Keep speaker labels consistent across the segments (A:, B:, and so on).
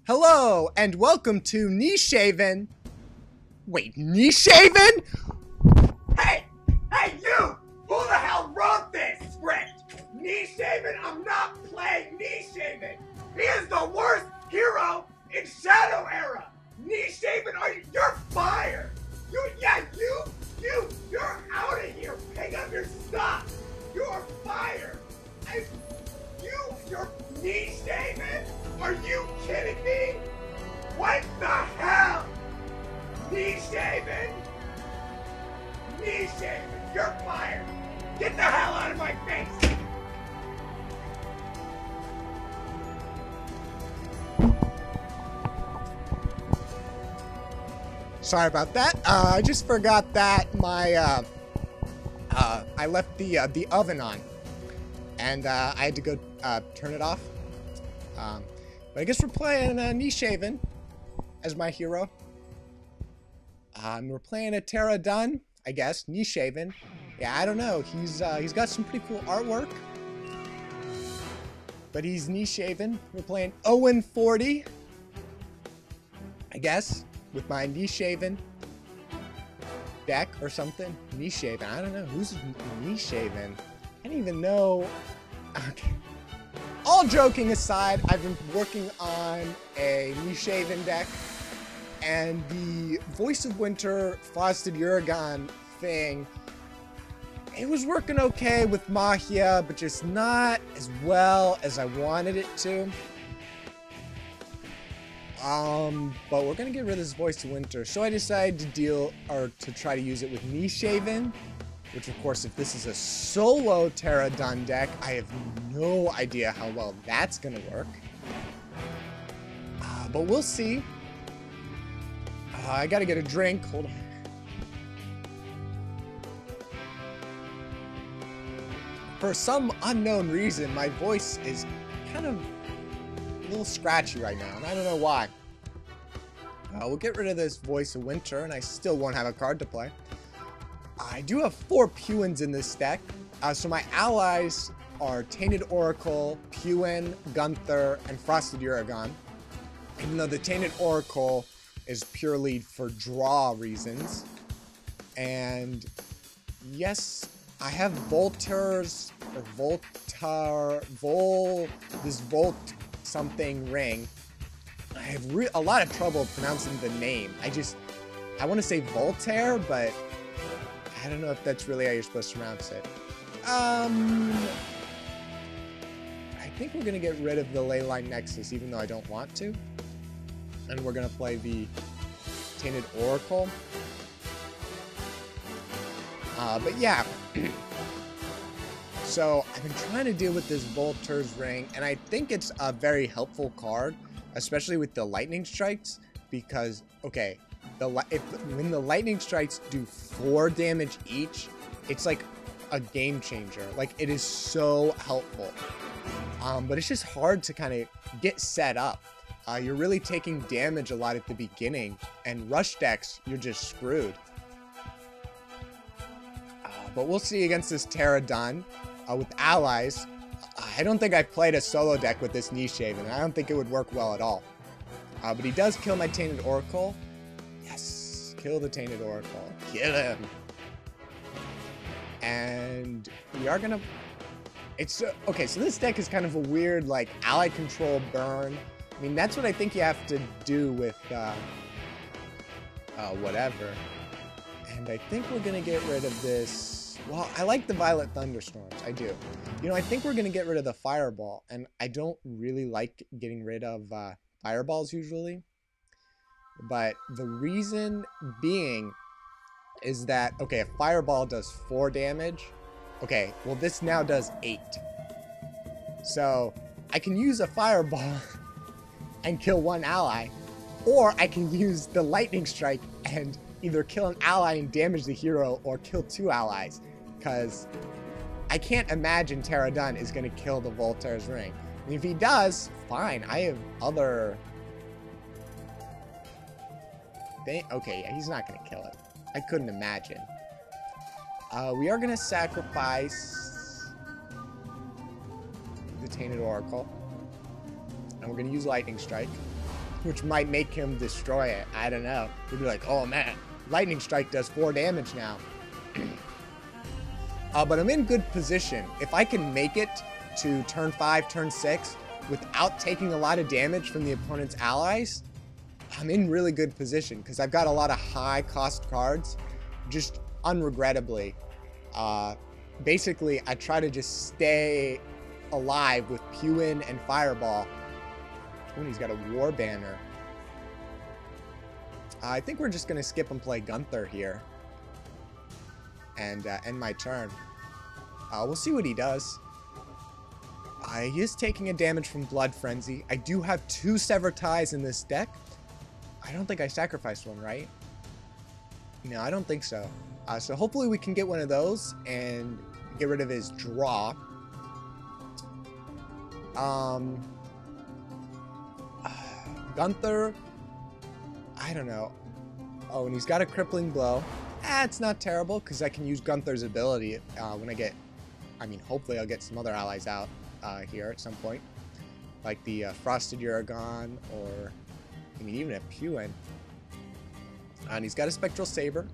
A: Hello, and welcome to Nishaven. Wait, Nishaven?
B: Hey! Hey, you! Who the hell wrote this script? Nishaven? I'm not playing Nishaven! He is the worst hero in Shadow Era! Nishaven, you're fired! You're out of here! Pick up your stuff! You are fired! You're Nishaven? Are you kidding me? What the hell? Nishaven? Nishaven, you're fired! Get the hell out of my face!
A: Sorry about that. I just forgot that my I left the oven on, and I had to go turn it off. But I guess we're playing Nishaven as my hero. We're playing a Terra Dun, I guess. Nishaven. Yeah, I don't know. He's got some pretty cool artwork, but he's Nishaven. We're playing Owen 40, I guess, with my Nishaven deck or something. Nishaven. I don't know. Who's Nishaven? I don't even know. Okay. All joking aside, I've been working on a Nishaven deck, and the Voice of Winter Frosted Urigon thing, it was working okay with Mahia, but just not as well as I wanted it to. But we're gonna get rid of this Voice of Winter, so I decided to try to use it with Nishaven, which of course, if this is a solo Terra Dun deck, I have no idea how well that's gonna work. But we'll see. I gotta get a drink. Hold on. For some unknown reason, my voice is kind of a little scratchy right now, and I don't know why. We'll get rid of this Voice of Winter, and I still won't have a card to play. I do have 4 Puwens in this deck, so my allies are Tainted Oracle, Puwen, Gunther, and Frosted Urigon. Even though the Tainted Oracle is purely for draw reasons. And yes, I have Voltar's, or this Volt something ring. I have a lot of trouble pronouncing the name. I want to say Voltar, but I don't know if that's really how you're supposed to pronounce it. I think we're going to get rid of the Ley Line Nexus, even though I don't want to. And we're going to play the Tainted Oracle. But yeah. So I've been trying to deal with this Voltar's ring, and I think it's a very helpful card, especially with the lightning strikes, because, okay, when the lightning strikes do 4 damage each, it's like a game changer. Like, it is so helpful. But it's just hard to kind of get set up. You're really taking damage a lot at the beginning, and rush decks, you're just screwed. But we'll see against this Terra Dun with allies. I don't think I've played a solo deck with this Nishaven. I don't think it would work well at all. But he does kill my Tainted Oracle. Yes, kill the Tainted Oracle. Kill him. And we are gonna. Okay. So this deck is kind of a weird, like, ally control burn. I mean, that's what I think you have to do with whatever. And I think we're gonna get rid of this. Well, I like the Violet Thunderstorms. I do. You know, I think we're gonna get rid of the Fireball, and I don't really like getting rid of Fireballs usually. But the reason being is that, okay, a Fireball does 4 damage. Okay, well, this now does 8. So I can use a Fireball and kill 1 ally, or I can use the Lightning Strike and either kill an ally and damage the hero, or kill 2 allies, because I can't imagine Terra Dun is going to kill the Voltar's ring. And if he does, fine, I have other... Okay, yeah, he's not going to kill it. I couldn't imagine. We are going to sacrifice the Tainted Oracle. And we're going to use Lightning Strike. which might make him destroy it. I don't know. He'd be like, oh man, Lightning Strike does 4 damage now. But I'm in good position. If I can make it to turn 5, turn 6, without taking a lot of damage from the opponent's allies, I'm in really good position because I've got a lot of high cost cards. Just unregrettably, basically I try to just stay alive with Puwen and Fireball. Oh, he's got a War Banner. I think we're just gonna skip and play Gunther here and end my turn. We'll see what he does. He is taking a damage from Blood Frenzy. I do have 2 Sever Ties in this deck. I don't think I sacrificed one, right? No, I don't think so. So hopefully we can get one of those and get rid of his draw. Gunther, I don't know. Oh, and he's got a Crippling Blow. It's not terrible because I can use Gunther's ability when I get, hopefully I'll get some other allies out here at some point. Like the Frosted Urigon or, even a Puwen. And he's got a Spectral Saber,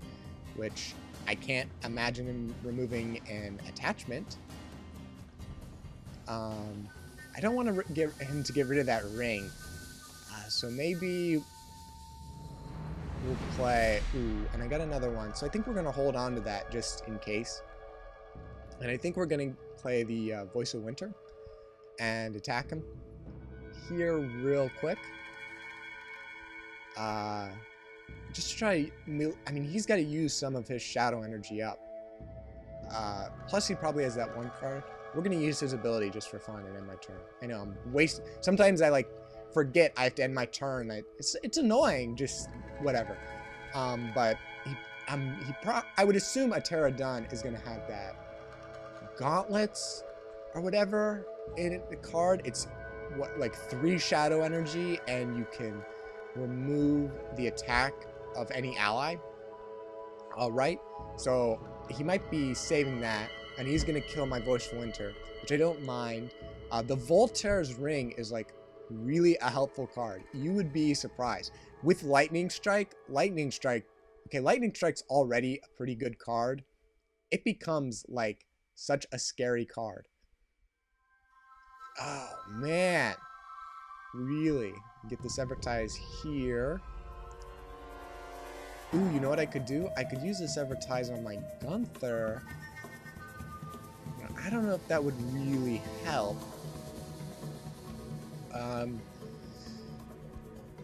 A: which I can't imagine him removing an attachment. I don't want to get him to get rid of that ring. So maybe we'll play... Ooh, and I got another one. So I think we're going to hold on to that just in case. And I think we're going to play the Voice of Winter and attack him here real quick. Just to try... he's got to use some of his Shadow Energy up. Plus he probably has that one card. We're going to use his ability just for fun and end my turn. I know, I'm wasting... Sometimes I, forget I have to end my turn. It's annoying, just whatever. But I would assume a Pterodon is going to have that Gauntlets or whatever in the card. It's, 3 Shadow Energy, and you can remove the attack of any ally. Alright, so he might be saving that, and he's going to kill my Voice of Winter, which I don't mind. The Voltar's Ring is, really a helpful card. You would be surprised. With Lightning Strike, Lightning Strike's already a pretty good card. It becomes, such a scary card. Oh, man. Really? Get the Sever Ties here. Ooh, you know what I could do? I could use the Sever Ties on my Gunther. I don't know if that would really help.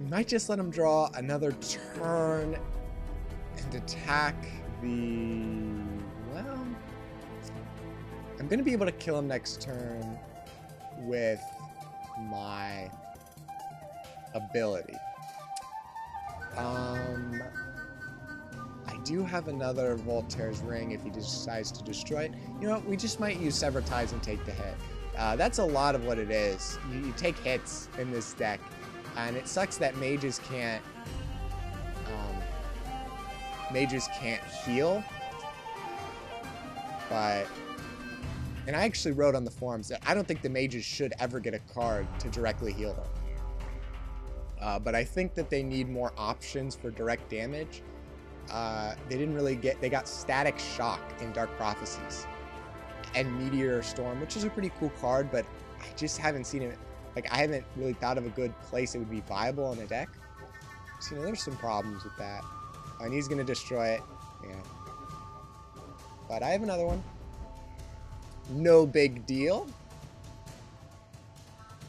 A: Might just let him draw another turn and attack the... Well, I'm going to be able to kill him next turn with my ability. I do have another Voltar's Ring if he decides to destroy it. You know what? We just might use Sever Ties and take the hit. That's a lot of what it is. You take hits in this deck, and it sucks that mages can't heal. But, and I actually wrote on the forums that I don't think the mages should ever get a card to directly heal them. But I think that they need more options for direct damage. They didn't really get, they got Static Shock in Dark Prophecies and Meteor Storm, which is a pretty cool card, but I just haven't seen it. I haven't really thought of a good place it would be viable in a deck. So, there's some problems with that. And he's going to destroy it. Yeah. But I have another one. No big deal.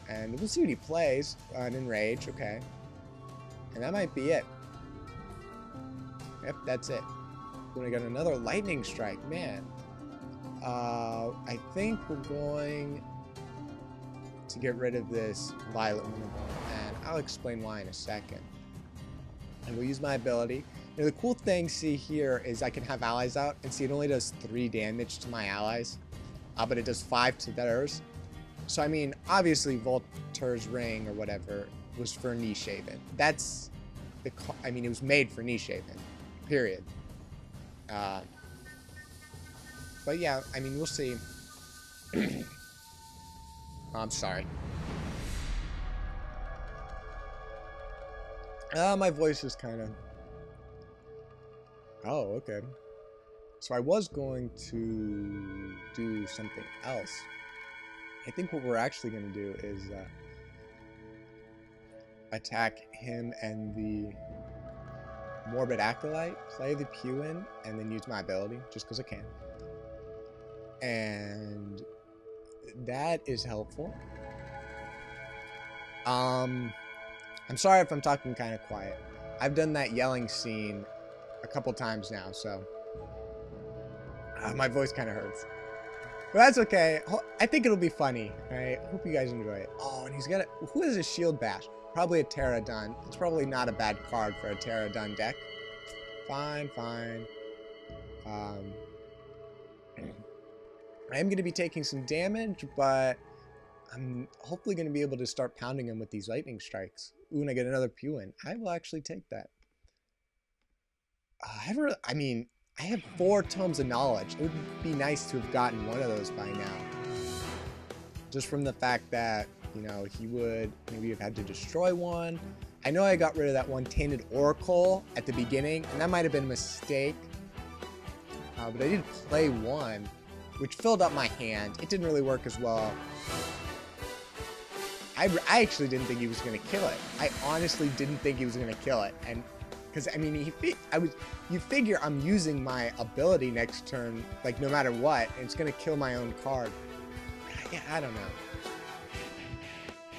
A: And we'll see what he plays. An Enrage, okay. And that might be it. Yep, that's it. When I got another Lightning Strike, man. I think we're going to get rid of this Violet Thunderstorm, and I'll explain why in a second. And we'll use my ability. The cool thing, see here, is I can have allies out, and see it only does 3 damage to my allies, but it does 5 to theirs. So obviously Voltar's Ring or whatever was for Nishaven. That's the, it was made for Nishaven, period. But yeah, we'll see. I'm sorry. My voice is kind of... Oh, okay. So I was going to do something else. I think what we're actually going to do is attack him and the Morbid Acolyte, play the Puwen, and then use my ability, just because I can. And that is helpful. I'm sorry if I'm talking kind of quiet. I've done that yelling scene a couple times now, so my voice kind of hurts. But that's okay. I think it'll be funny, right? Hope you guys enjoy it. Oh, and he's got a... Who is a Shield Bash? Probably a Pterodon. It's probably not a bad card for a Pterodon deck. Fine, fine. I am going to be taking some damage, but I'm hopefully going to be able to start pounding him with these lightning strikes. Ooh, and I get another Puwen. I will actually take that. I mean, I have 4 Tomes of Knowledge. It would be nice to have gotten one of those by now. Just from the fact that, you know, he would maybe have had to destroy one. I know I got rid of that one Tainted Oracle at the beginning, and that might have been a mistake. But I did play one, which filled up my hand. It didn't really work as well. I actually didn't think he was going to kill it. I honestly didn't think he was going to kill it. And because, I mean, you figure I'm using my ability next turn, like, no matter what, and it's going to kill my own card. Yeah, I don't know.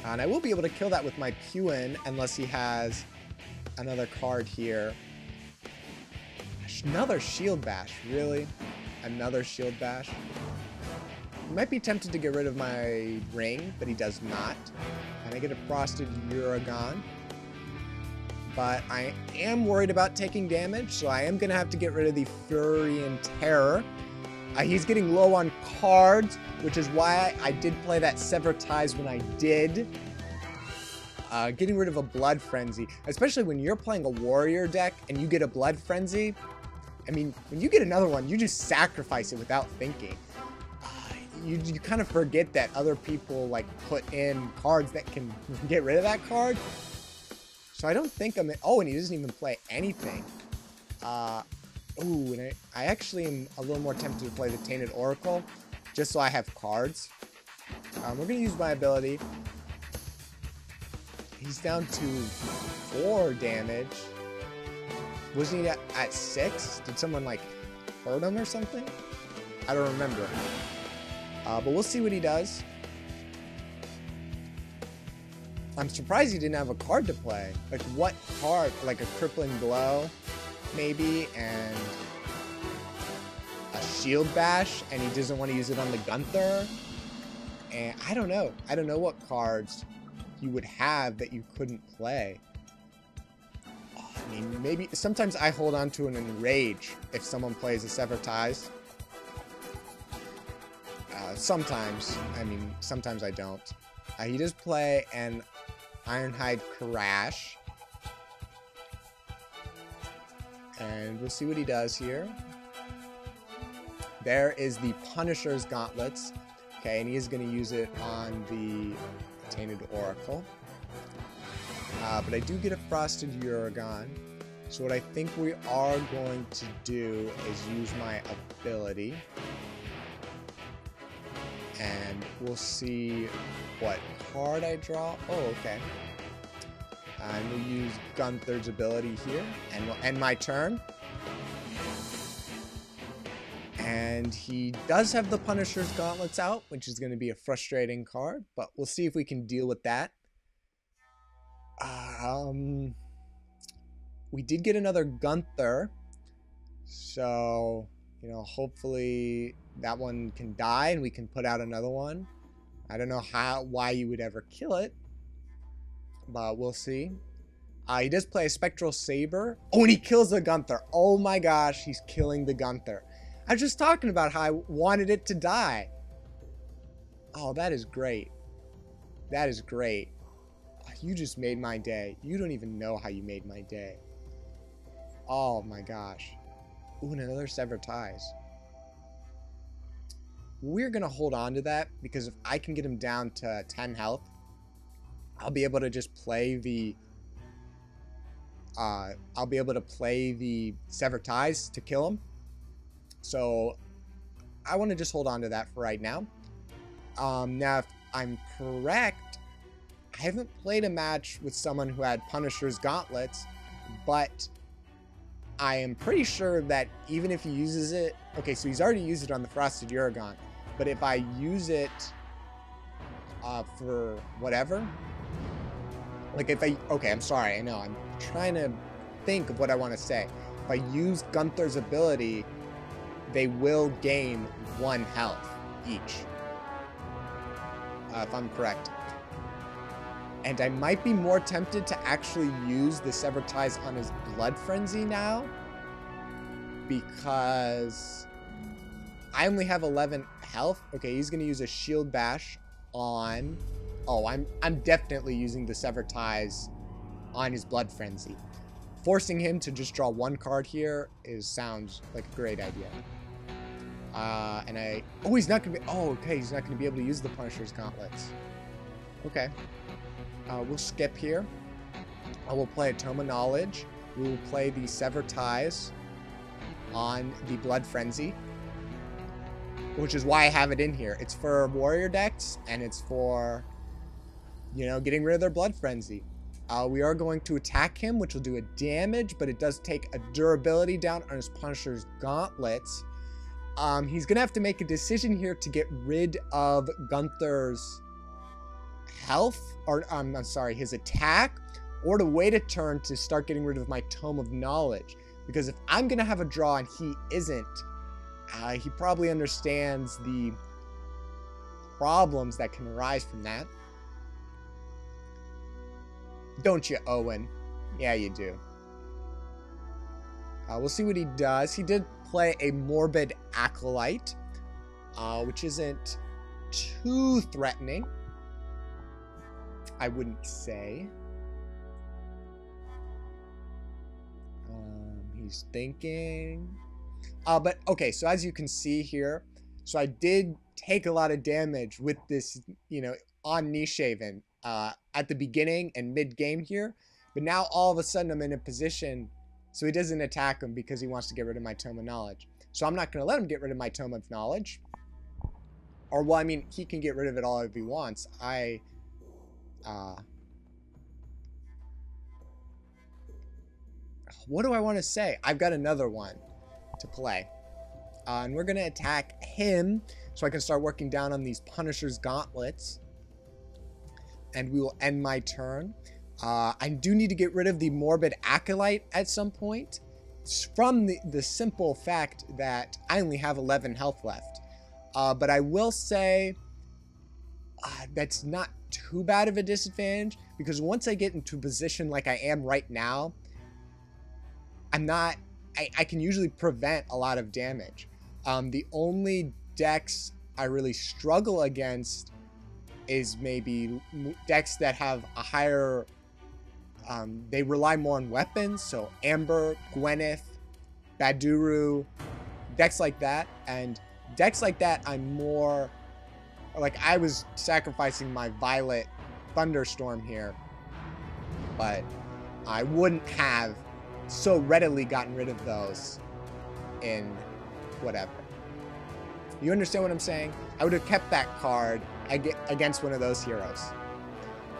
A: And I will be able to kill that with my Puwen, unless he has another card here. Another Shield Bash, really? Another Shield Bash? He might be tempted to get rid of my ring, but he does not. And I get a Frosted Urigon. But I am worried about taking damage, so I am going to have to get rid of the Furian Terror. He's getting low on cards, which is why I did play that Sever Ties when I did. Getting rid of a Blood Frenzy, especially when you're playing a warrior deck and you get a Blood Frenzy. I mean, when you get another one, you just sacrifice it without thinking. You kind of forget that other people like put in cards that can get rid of that card. So I don't think I'm... Oh, and he doesn't even play anything. Ooh, and I actually am a little more tempted to play the Tainted Oracle, just so I have cards. We're going to use my ability. He's down to 4 damage. Wasn't he at 6? Did someone, like, hurt him or something? I don't remember. But we'll see what he does. I'm surprised he didn't have a card to play. Like, what card? Like a Crippling Blow, maybe, and a Shield Bash, and he doesn't want to use it on the Gunther. And I don't know. I don't know what cards you would have that you couldn't play. I mean, maybe sometimes I hold on to an Enrage if someone plays a Sever Ties. Sometimes. I mean, sometimes I don't. He does play an Ironhide Crash. And we'll see what he does here. There is the Punisher's Gauntlets. Okay, and he is going to use it on the Tainted Oracle. But I do get a Frosted Urigon. So what I think we are going to do is use my ability. And we'll see what card I draw. Oh, okay. And we'll use Gunther's ability here. And we'll end my turn. And he does have the Punisher's Gauntlets out, which is going to be a frustrating card. But we'll see if we can deal with that. We did get another Gunther. So, you know, hopefully that one can die and we can put out another one. I don't know why you would ever kill it, but we'll see. He does play a Spectral Saber. Oh, and he kills the Gunther. Oh my gosh, he's killing the Gunther. I was just talking about how I wanted it to die. Oh, that is great. That is great. You just made my day. You don't even know how you made my day. Oh my gosh. Ooh, and another Sever Ties. We're going to hold on to that because if I can get him down to 10 health, I'll be able to just play the I'll be able to play the Sever Ties to kill him. So I want to just hold on to that for right now. Now, if I'm correct, I haven't played a match with someone who had Punisher's Gauntlets, but I am pretty sure that even if he uses it... Okay, so he's already used it on the Frosted Urigon, but if I use it for whatever... Like if I... Okay, I'm sorry, I know. I'm trying to think of what I want to say. If I use Gunther's ability, they will gain 1 health each. If I'm correct. And I might be more tempted to actually use the Sever Ties on his Blood Frenzy now, because I only have 11 health. Okay, he's going to use a Shield Bash on... Oh, I'm definitely using the Sever Ties on his Blood Frenzy. Forcing him to just draw 1 card here sounds like a great idea. Oh, he's not going to be... Oh, okay, he's not going to be able to use the Punisher's Gauntlets. Okay. We'll skip here. I will play a Tome of Knowledge. We will play the Sever Ties on the Blood Frenzy, which is why I have it in here. It's for warrior decks, and it's for, you know, getting rid of their Blood Frenzy. We are going to attack him, which will do a damage, but it does take a durability down on his Punisher's Gauntlets. He's going to have to make a decision here to get rid of Gunther's health, or I'm sorry, his attack, or to wait a turn to start getting rid of my Tome of Knowledge. Because if I'm going to have a draw and he isn't, he probably understands the problems that can arise from that. Don't you, Owen? Yeah, you do. We'll see what he does. He did play a Morbid Acolyte, which isn't too threatening, I wouldn't say. He's thinking. But okay, so as you can see here, so I did take a lot of damage with this, you know, on Nishaven at the beginning and mid-game here. But now all of a sudden I'm in a position, so he doesn't attack him because he wants to get rid of my Tome of Knowledge. So I'm not going to let him get rid of my Tome of Knowledge. Or, well, I mean, he can get rid of it all if he wants. What do I want to say? I've got another one to play. And we're going to attack him so I can start working down on these Punisher's Gauntlets. And we will end my turn. I do need to get rid of the Morbid Acolyte at some point. From the simple fact that I only have 11 health left. But I will say that's not too bad of a disadvantage, because once I get into a position like I am right now, I can usually prevent a lot of damage. The only decks I really struggle against is maybe decks that have a higher, they rely more on weapons, so Amber, Gwyneth, Baduru, decks like that. And decks like that, I'm more, like, I was sacrificing my Violet Thunderstorm here, but I wouldn't have so readily gotten rid of those in whatever. You understand what I'm saying? I would have kept that card against one of those heroes.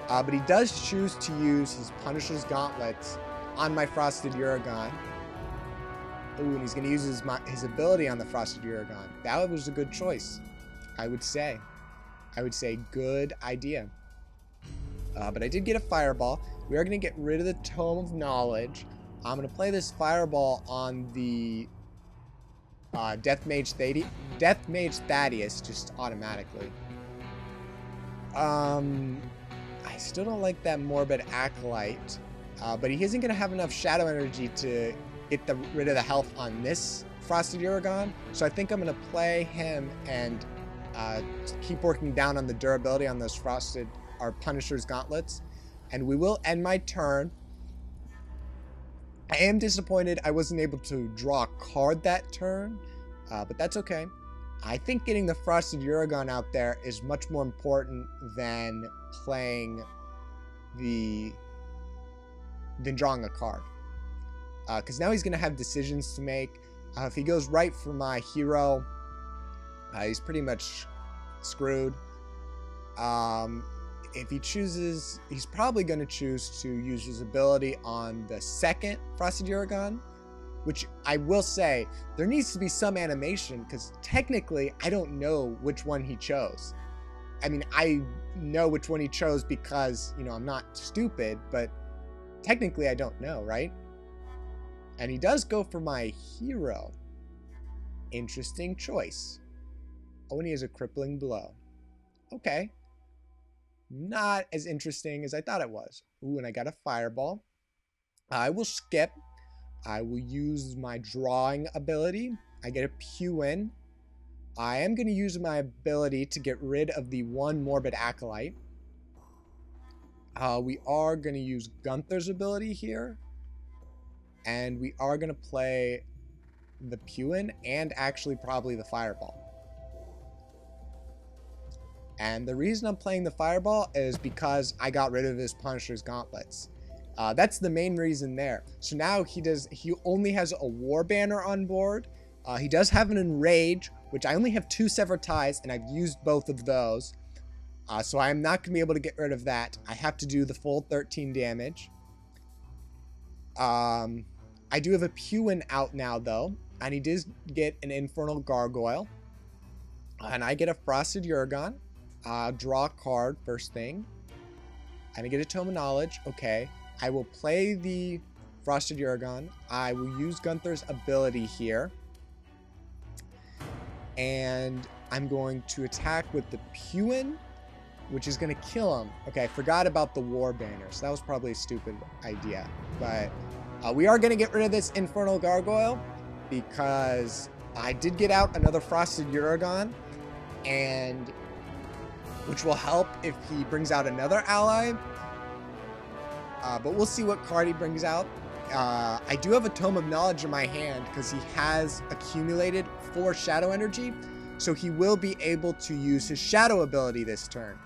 A: But he does choose to use his Punisher's Gauntlets on my Frosted Urigon. Ooh, and he's going to use his ability on the Frosted Urigon. That was a good choice, I would say. I would say good idea. But I did get a Fireball. We are going to get rid of the Tome of Knowledge. I'm going to play this Fireball on the Death Mage Thaddeus just automatically. I still don't like that Morbid Acolyte, but he isn't going to have enough Shadow Energy to get rid of the health on this Frosted Urigon, so I think I'm going to play him and keep working down on the durability on those Punisher's Gauntlets, and we will end my turn. I am disappointed I wasn't able to draw a card that turn, but that's okay. I think getting the Frosted Urigon out there is much more important than drawing a card. because now he's going to have decisions to make. If he goes right for my hero, he's pretty much screwed. If he chooses, he's probably going to choose to use his ability on the second Frosted Urigon, which I will say, there needs to be some animation, because technically, I don't know which one he chose. I mean, I know which one he chose because, you know, I'm not stupid, but technically I don't know, right? And he does go for my hero. Interesting choice. Oh, and he has a crippling blow. Okay. Not as interesting as I thought it was. Ooh, and I got a fireball. I will skip. I will use my drawing ability. I get a Puwen. I am going to use my ability to get rid of the one Morbid Acolyte. We are going to use Gunther's ability here. And we are going to play the Puwen and actually probably the Fireball. And the reason I'm playing the Fireball is because I got rid of his Punisher's Gauntlets. That's the main reason there. So now he only has a War Banner on board. He does have an Enrage, which I only have 2 Sever Ties, and I've used both of those. So I'm not going to be able to get rid of that. I have to do the full 13 damage. I do have a Puwen out now, though, and he does get an Infernal Gargoyle. And I get a Frosted Urigon. Draw a card first thing. And I get a Tome of Knowledge. Okay. I will play the Frosted Urigon. I will use Gunther's ability here. And I'm going to attack with the Puwen, which is going to kill him. Okay, I forgot about the War Banner, so that was probably a stupid idea. But we are going to get rid of this Infernal Gargoyle because I did get out another Frosted Urigon, and which will help if he brings out another ally. But we'll see what card he brings out. I do have a Tome of Knowledge in my hand because he has accumulated 4 Shadow Energy, so he will be able to use his Shadow ability this turn.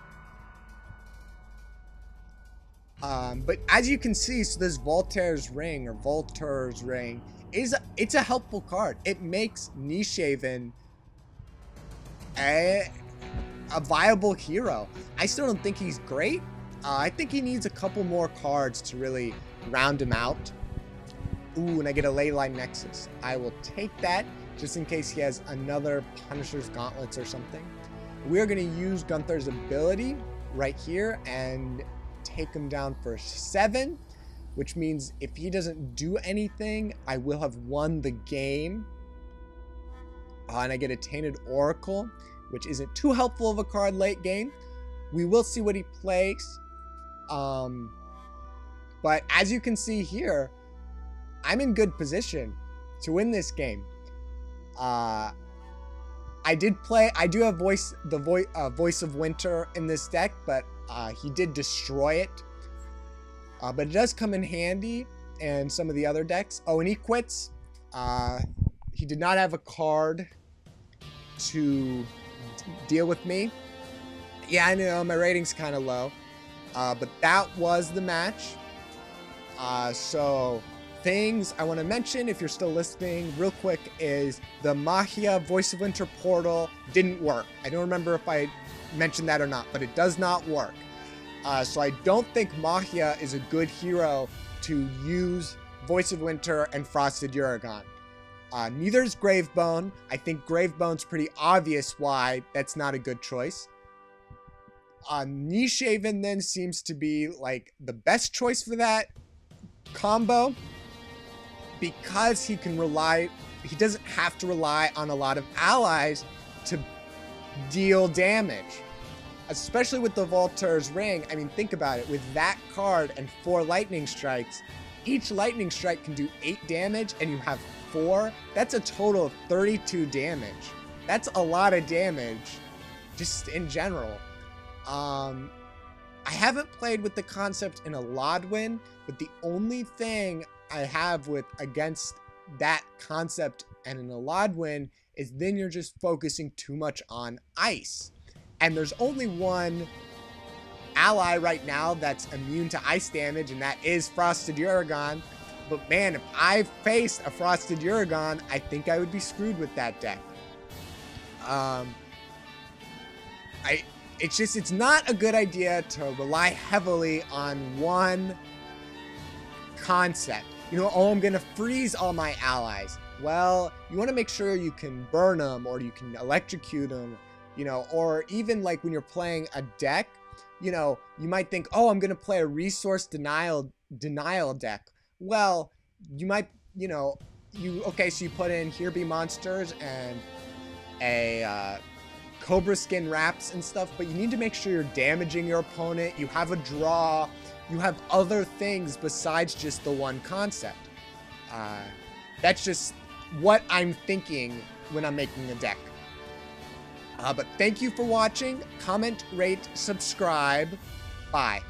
A: But as you can see, so this Voltar's Ring, it's a helpful card. It makes Nishaven a viable hero. I still don't think he's great. I think he needs a couple more cards to really round him out. Ooh, and I get a Ley Line Nexus. I will take that just in case he has another Punisher's Gauntlets or something. We're going to use Gunther's ability right here and take him down for 7, which means if he doesn't do anything, I will have won the game. And I get a Tainted Oracle, which isn't too helpful of a card late game. We will see what he plays. But as you can see here, I'm in good position to win this game. I do have Voice of Winter in this deck, but he did destroy it. But it does come in handy in some of the other decks. Oh, and he quits. He did not have a card to deal with me. Yeah, I know my rating's kind of low. But that was the match. So things I want to mention, if you're still listening, real quick, is the Mahia Voice of Winter portal didn't work. I don't remember if I mentioned that or not, but it does not work. So I don't think Mahia is a good hero to use Voice of Winter and Frosted Urigon. Neither is Gravebone. I think Gravebone's pretty obvious why that's not a good choice. Nishaven then seems to be like the best choice for that combo because he doesn't have to rely on a lot of allies to deal damage. Especially with the Voltar's Ring. I mean, think about it. With that card and 4 lightning strikes, each lightning strike can do 8 damage and you have 4. That's a total of 32 damage. That's a lot of damage just in general. I haven't played with the concept in a Lodwin, but the only thing I have against that concept and in a Lodwin is then you're just focusing too much on ice. And there's only one ally right now that's immune to ice damage, and that is Frosted Urigon. But man, if I faced a Frosted Urigon, I think I would be screwed with that deck. It's not a good idea to rely heavily on one concept. You know, oh, I'm gonna freeze all my allies. Well, you want to make sure you can burn them, or you can electrocute them, you know, or even like when you're playing a deck, you know, you might think, oh, I'm gonna play a resource denial deck. Well, you might, you know, okay, so you put in Here Be Monsters and a Cobra Skin Wraps and stuff, but you need to make sure you're damaging your opponent, you have a draw, you have other things besides just the one concept. That's just what I'm thinking when I'm making a deck. But thank you for watching. Comment, rate, subscribe. Bye.